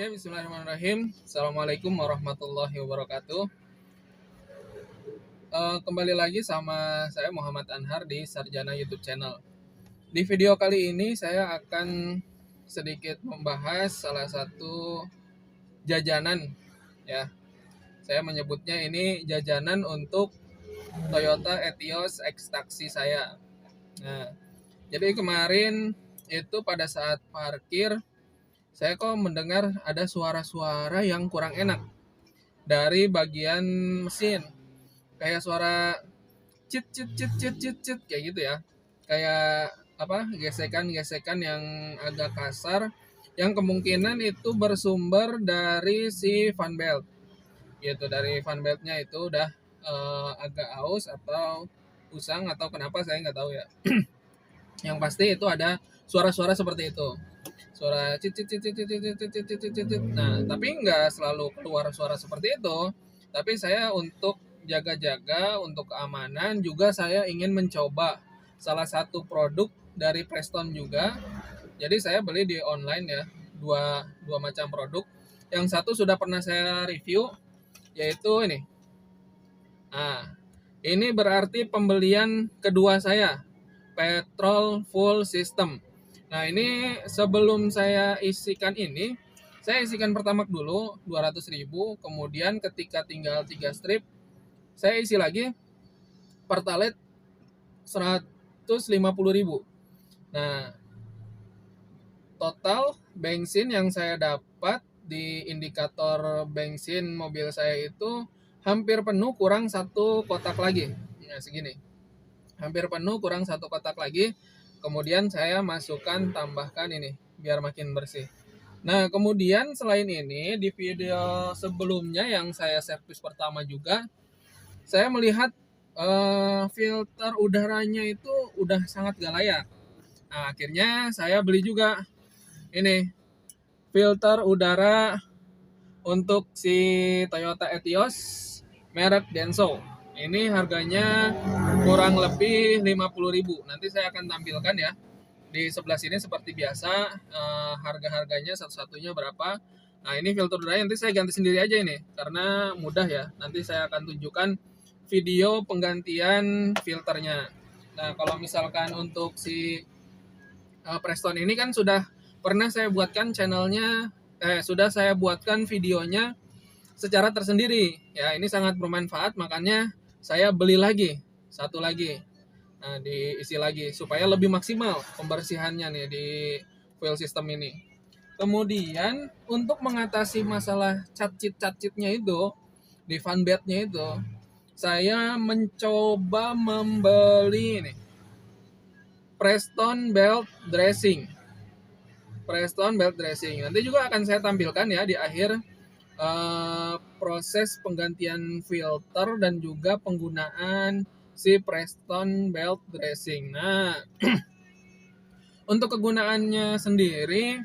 Oke, bismillahirrahmanirrahim. Assalamualaikum warahmatullahi wabarakatuh. Kembali lagi sama saya Muhammad Anhar di Sarjana YouTube Channel. Di video kali ini saya akan sedikit membahas salah satu jajanan, ya. Saya menyebutnya ini jajanan untuk Toyota Etios X taksi saya. Nah, jadi kemarin itu pada saat parkir saya kok mendengar ada suara-suara yang kurang enak dari bagian mesin, kayak suara cit cit cit cit cit cit kayak gitu ya, kayak apa, gesekan-gesekan yang agak kasar, yang kemungkinan itu bersumber dari si fan belt gitu, dari fan beltnya itu udah agak aus atau usang atau kenapa saya nggak tahu ya. Yang pasti itu ada suara-suara seperti itu, suara cit cit cit cit cit cit cit cit cit cit. Nah, tapi nggak selalu keluar suara seperti itu. Tapi saya untuk jaga-jaga, untuk keamanan juga saya ingin mencoba salah satu produk dari Preston juga. Jadi saya beli di online ya, dua macam produk. Yang satu sudah pernah saya review, yaitu ini. Nah, ini berarti pembelian kedua saya, Petrol Full System. Nah, ini sebelum saya isikan ini, saya isikan pertamax dulu 200.000, kemudian ketika tinggal 3 strip, saya isi lagi Pertalite 150.000. Nah, total bensin yang saya dapat di indikator bensin mobil saya itu hampir penuh kurang satu kotak lagi. Nah, segini. Hampir penuh kurang satu kotak lagi. Kemudian saya masukkan, tambahkan ini biar makin bersih. Nah, kemudian selain ini di video sebelumnya yang saya servis pertama juga, saya melihat filter udaranya itu udah sangat gak layak. Nah, akhirnya saya beli juga ini filter udara untuk si Toyota Etios merek Denso. Ini harganya kurang lebih 50.000. Nanti saya akan tampilkan ya di sebelah sini seperti biasa, harga-harganya satu-satunya berapa. Nah, ini filter udara nanti saya ganti sendiri aja ini karena mudah ya. Nanti saya akan tunjukkan video penggantian filternya. Nah, kalau misalkan untuk si Preston ini kan sudah pernah saya buatkan channelnya, sudah saya buatkan videonya secara tersendiri ya. Ini sangat bermanfaat, makanya saya beli lagi satu lagi. Nah, diisi lagi supaya lebih maksimal pembersihannya nih di fuel system ini. Kemudian untuk mengatasi masalah cat-cit-cat-citnya itu di fan bednya itu, saya mencoba membeli ini Preston Belt Dressing. Preston Belt Dressing. Nanti juga akan saya tampilkan ya di akhir proses penggantian filter dan juga penggunaan si Preston Belt Dressing. Nah, untuk kegunaannya sendiri,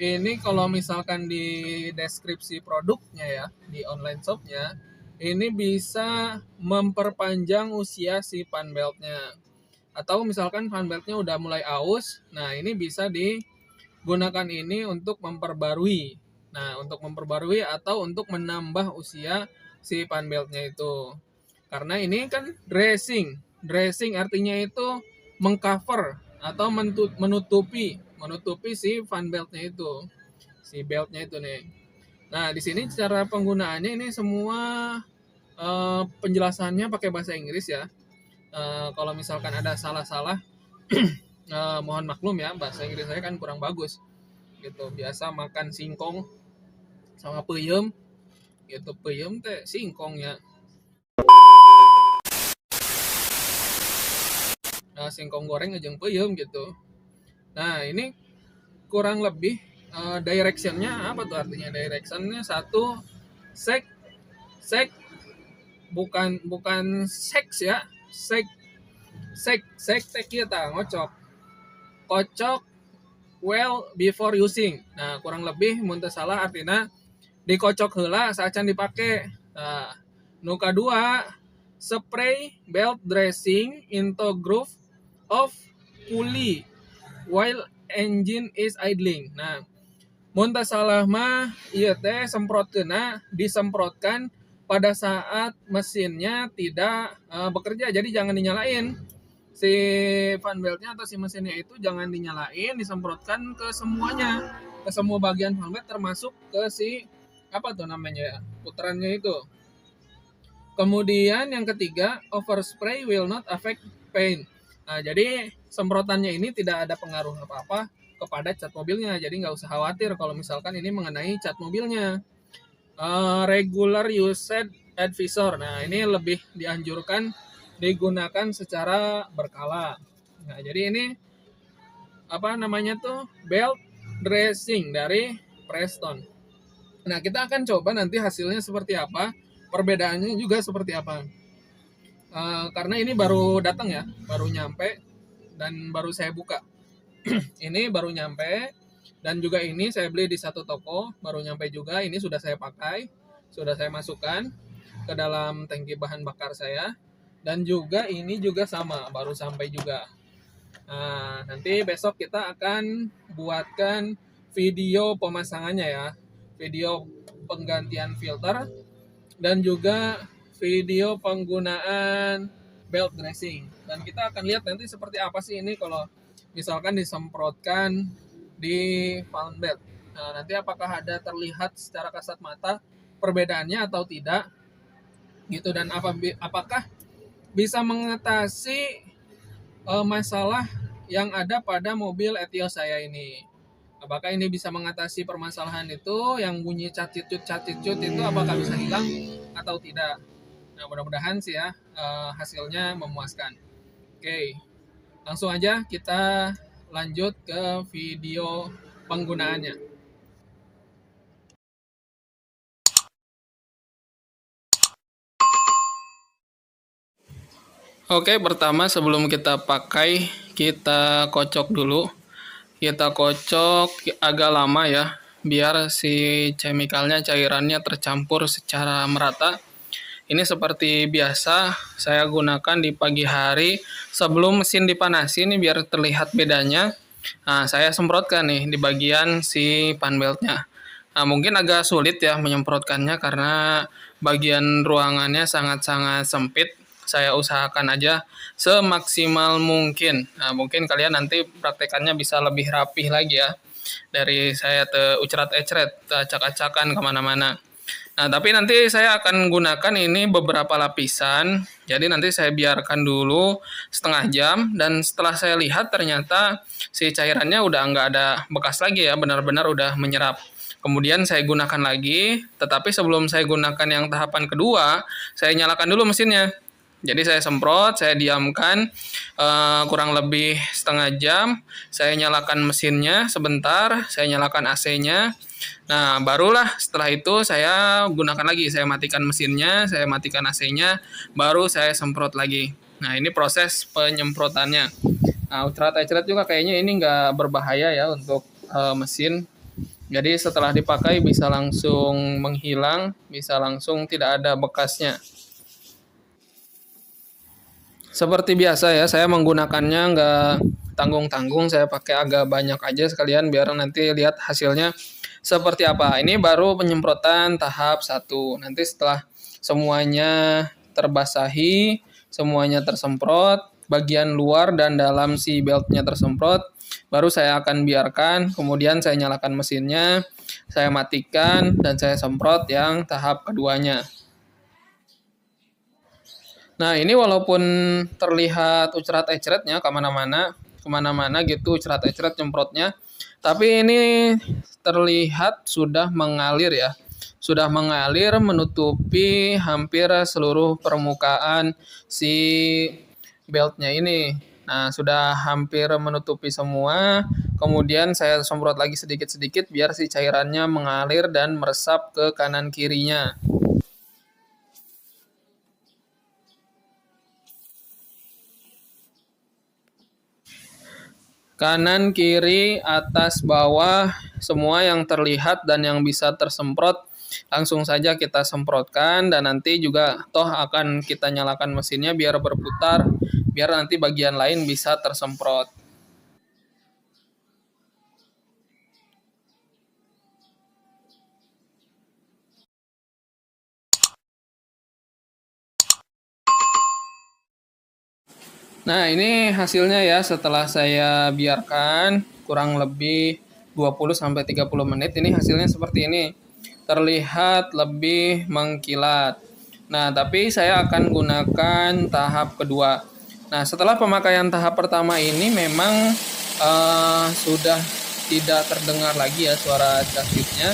ini kalau misalkan di deskripsi produknya ya, di online shopnya, ini bisa memperpanjang usia si fan beltnya. Atau misalkan fan beltnya udah mulai aus, nah ini bisa digunakan ini untuk memperbarui. Nah, untuk memperbarui atau untuk menambah usia si fan beltnya itu. Karena ini kan dressing. Dressing artinya itu mengcover atau menutupi si fan beltnya itu. Si beltnya itu nih. Nah, di sini cara penggunaannya ini semua penjelasannya pakai bahasa Inggris ya. Kalau misalkan ada salah-salah, mohon maklum ya, bahasa Inggris saya kan kurang bagus gitu. Biasa makan singkong sama peyem gitu, peyem teh singkong ya. Nah, singkong goreng aja peyem gitu. Nah, ini kurang lebih directionnya apa tuh, artinya directionnya satu, sek sek bukan seks ya, sek kita ngocok kocok well before using. Nah, kurang lebih mun teu salah artinya dikocok heula saacan dipake. Nah, nu kadua, spray belt dressing into groove of pulley while engine is idling. Nah, Mun teu salah mah ieu teh disemprotkan pada saat mesinnya tidak bekerja. Jadi jangan dinyalain. Si fan beltnya atau si mesinnya itu jangan dinyalain, disemprotkan ke semuanya, ke semua bagian fan belt termasuk ke si apa tuh namanya ya, putarannya itu. Kemudian yang ketiga, overspray will not affect paint. Nah, jadi semprotannya ini tidak ada pengaruh apa-apa kepada cat mobilnya. Jadi nggak usah khawatir kalau misalkan ini mengenai cat mobilnya. Regular usage advisor. Nah, ini lebih dianjurkan digunakan secara berkala. Nah, jadi ini apa namanya tuh belt dressing dari Preston. Nah, kita akan coba nanti hasilnya seperti apa, perbedaannya juga seperti apa. Karena ini baru datang ya, baru nyampe dan baru saya buka. Ini baru nyampe dan juga ini saya beli di satu toko, baru nyampe juga. Ini sudah saya pakai, sudah saya masukkan ke dalam tangki bahan bakar saya. Dan juga ini juga sama, baru sampai juga. Nah, nanti besok kita akan buatkan video pemasangannya ya, video penggantian filter dan juga video penggunaan belt dressing. Dan kita akan lihat nanti seperti apa sih ini kalau misalkan disemprotkan di fan belt. Nah, nanti apakah ada terlihat secara kasat mata perbedaannya atau tidak gitu, dan apakah bisa mengatasi masalah yang ada pada mobil Etios saya ini. Apakah ini bisa mengatasi permasalahan itu yang bunyi catit-cut itu, apakah bisa hilang atau tidak? Nah, mudah-mudahan sih ya hasilnya memuaskan. Oke, langsung aja kita lanjut ke video penggunaannya. Oke, pertama sebelum kita pakai, kita kocok dulu. Kita kocok agak lama ya, biar si chemicalnya, cairannya tercampur secara merata. Ini seperti biasa saya gunakan di pagi hari sebelum mesin dipanasin nih biar terlihat bedanya. Nah, saya semprotkan nih di bagian si fan beltnya. Nah, mungkin agak sulit ya menyemprotkannya karena bagian ruangannya sangat-sangat sempit. Saya usahakan aja semaksimal mungkin. Nah, mungkin kalian nanti praktekannya bisa lebih rapih lagi ya. Dari saya ucrat-ecret, acak-acakan kemana-mana. Nah, tapi nanti saya akan gunakan ini beberapa lapisan. Jadi nanti saya biarkan dulu setengah jam. Dan setelah saya lihat ternyata si cairannya udah nggak ada bekas lagi ya. Benar-benar udah menyerap. Kemudian saya gunakan lagi. Tetapi sebelum saya gunakan yang tahapan kedua, saya nyalakan dulu mesinnya. Jadi saya semprot, saya diamkan kurang lebih setengah jam. Saya nyalakan mesinnya sebentar, saya nyalakan AC-nya. Nah, barulah setelah itu saya gunakan lagi. Saya matikan mesinnya, saya matikan AC-nya, baru saya semprot lagi. Nah, ini proses penyemprotannya. Nah, ultraviolet juga kayaknya ini nggak berbahaya ya untuk mesin. Jadi setelah dipakai bisa langsung menghilang, bisa langsung tidak ada bekasnya. Seperti biasa ya, saya menggunakannya nggak tanggung-tanggung, saya pakai agak banyak aja sekalian biar nanti lihat hasilnya seperti apa. Ini baru penyemprotan tahap 1. Nanti setelah semuanya terbasahi, semuanya tersemprot, bagian luar dan dalam si beltnya tersemprot, baru saya akan biarkan, kemudian saya nyalakan mesinnya, saya matikan, dan saya semprot yang tahap keduanya. Nah, ini walaupun terlihat ucrat-ecretnya kemana-mana gitu, ucrat-ecret nyemprotnya, tapi ini terlihat sudah mengalir ya. Sudah mengalir menutupi hampir seluruh permukaan si beltnya ini. Nah, sudah hampir menutupi semua. Kemudian saya semprot lagi sedikit-sedikit biar si cairannya mengalir dan meresap ke kanan kirinya. Kanan, kiri, atas, bawah, semua yang terlihat dan yang bisa tersemprot, langsung saja kita semprotkan dan nanti juga toh akan kita nyalakan mesinnya biar berputar, biar nanti bagian lain bisa tersemprot. Nah, ini hasilnya ya setelah saya biarkan kurang lebih 20 sampai 30 menit, ini hasilnya seperti ini. Terlihat lebih mengkilat. Nah, tapi saya akan gunakan tahap kedua. Nah, setelah pemakaian tahap pertama ini memang sudah tidak terdengar lagi ya suara dasitnya.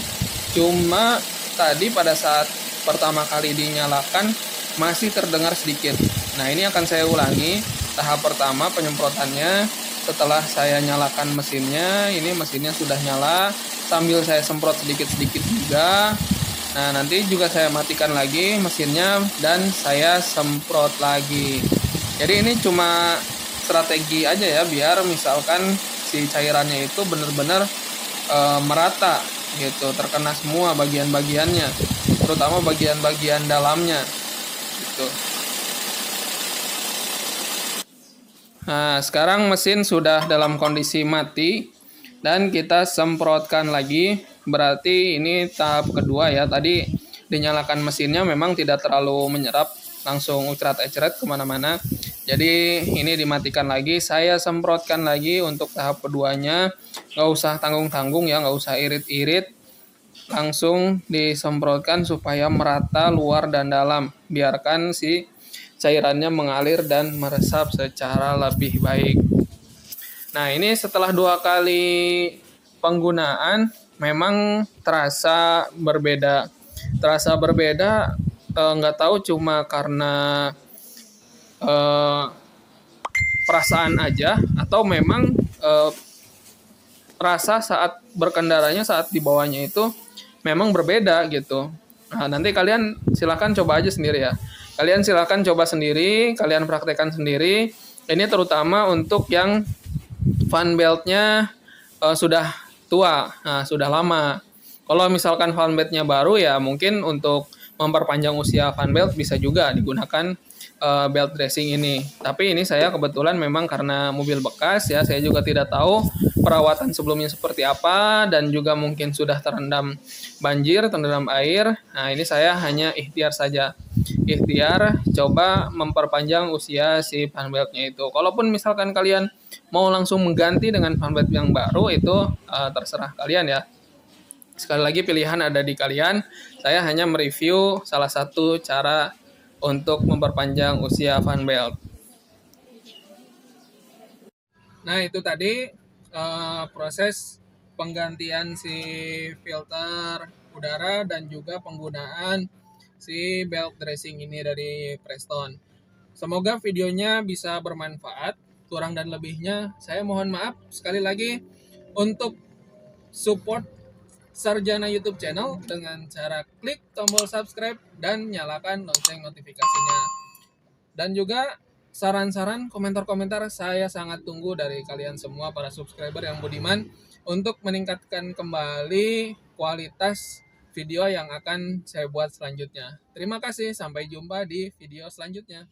Cuma tadi pada saat pertama kali dinyalakan masih terdengar sedikit. Nah, ini akan saya ulangi. Tahap pertama penyemprotannya, setelah saya nyalakan mesinnya, ini mesinnya sudah nyala, sambil saya semprot sedikit-sedikit juga. Nah, nanti juga saya matikan lagi mesinnya dan saya semprot lagi. Jadi ini cuma strategi aja ya, biar misalkan si cairannya itu benar-benar merata gitu, terkena semua bagian-bagiannya, terutama bagian-bagian dalamnya gitu. Nah, sekarang mesin sudah dalam kondisi mati dan kita semprotkan lagi. Berarti ini tahap kedua ya. Tadi dinyalakan mesinnya memang tidak terlalu menyerap, langsung ucrat-ecret kemana-mana. Jadi ini dimatikan lagi. Saya semprotkan lagi untuk tahap keduanya. Nggak usah tanggung-tanggung ya, nggak usah irit-irit. Langsung disemprotkan supaya merata luar dan dalam. Biarkan si cairannya mengalir dan meresap secara lebih baik. Nah, ini setelah 2 kali penggunaan memang terasa berbeda. Terasa berbeda, nggak tahu cuma karena eh, perasaan aja atau memang rasa saat berkendaranya, saat dibawanya itu memang berbeda gitu. Nah, nanti kalian silahkan coba aja sendiri ya. Kalian silahkan coba sendiri, kalian praktekkan sendiri. Ini terutama untuk yang fan beltnya sudah tua, nah, sudah lama. Kalau misalkan fan beltnya baru ya mungkin untuk memperpanjang usia fan belt bisa juga digunakan belt dressing ini. Tapi ini saya kebetulan memang karena mobil bekas ya, saya juga tidak tahu perawatan sebelumnya seperti apa dan juga mungkin sudah terendam banjir, terendam air. Nah, ini saya hanya ikhtiar saja. Ikhtiar coba memperpanjang usia si fan beltnya itu. Kalaupun misalkan kalian mau langsung mengganti dengan fan belt yang baru itu terserah kalian ya. Sekali lagi pilihan ada di kalian. Saya hanya mereview salah satu cara untuk memperpanjang usia fan belt. Nah, itu tadi proses penggantian si filter udara dan juga penggunaan si belt dressing ini dari Preston. Semoga videonya bisa bermanfaat. Kurang dan lebihnya saya mohon maaf. Sekali lagi untuk support Sarjana YouTube channel dengan cara klik tombol subscribe dan nyalakan lonceng notifikasinya. Dan juga saran-saran, komentar-komentar saya sangat tunggu dari kalian semua para subscriber yang budiman untuk meningkatkan kembali kualitas video yang akan saya buat selanjutnya. Terima kasih, sampai jumpa di video selanjutnya.